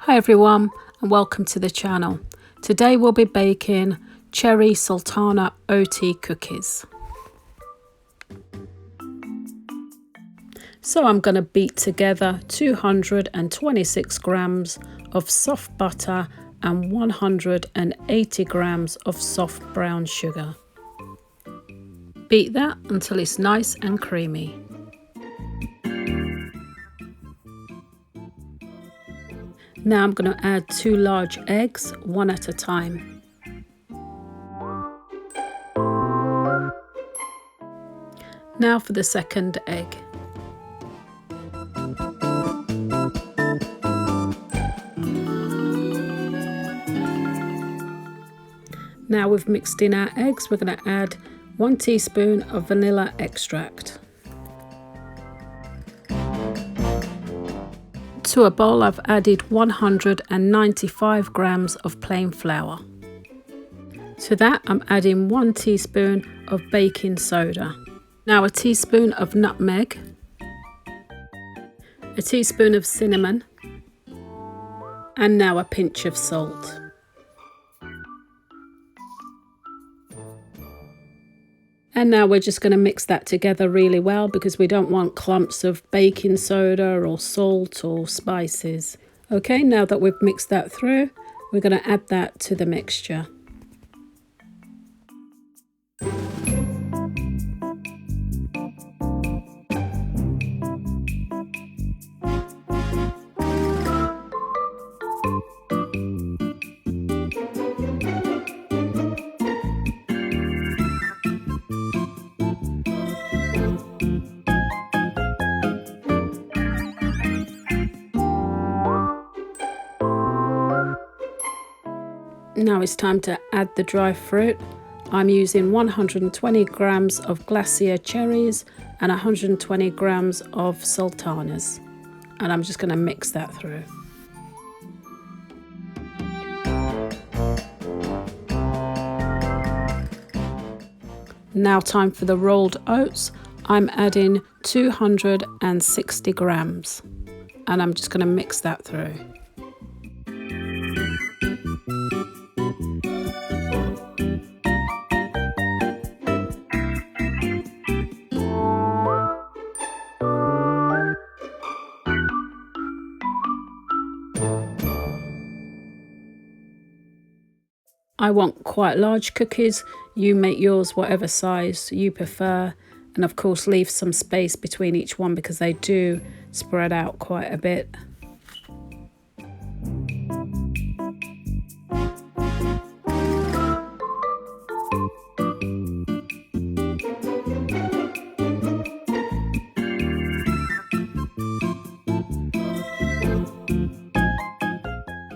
Hi everyone and welcome to the channel. Today we'll be baking cherry sultana OT cookies. So I'm going to beat together 226 grams of soft butter and 180 grams of soft brown sugar. Beat that until it's nice and creamy. Now I'm going to add 2 large eggs, one at a time. Now for the second egg. Now we've mixed in our eggs, we're going to add 1 teaspoon of vanilla extract. To a bowl I've added 195 grams of plain flour. To that I'm adding 1 teaspoon of baking soda. Now a teaspoon of nutmeg, a teaspoon of cinnamon, and now a pinch of salt. And now we're just going to mix that together really well because we don't want clumps of baking soda or salt or spices. Okay, now that we've mixed that through, we're going to add that to the mixture. Now it's time to add the dry fruit. I'm using 120 grams of GLACIER cherries and 120 grams of SULTANAS. And I'm just going to mix that through. Now time for the rolled oats. I'm adding 260 grams. And I'm just going to mix that through. I want quite large cookies. You make yours whatever size you prefer, and of course leave some space between each one because they do spread out quite a bit.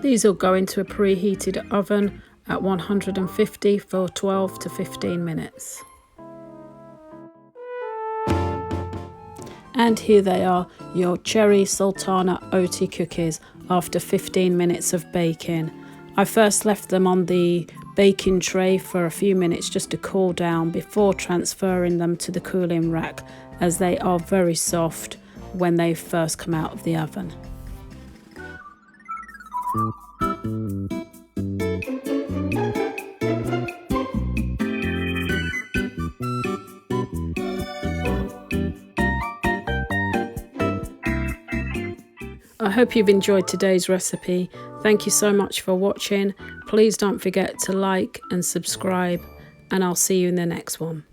These will go into a preheated oven at 150 for 12 to 15 minutes. And here they are, your cherry sultana OT cookies after 15 minutes of baking. I first left them on the baking tray for a few minutes just to cool down before transferring them to the cooling rack, as they are very soft when they first come out of the oven. I hope you've enjoyed today's recipe. Thank you so much for watching. Please don't forget to like and subscribe, and I'll see you in the next one.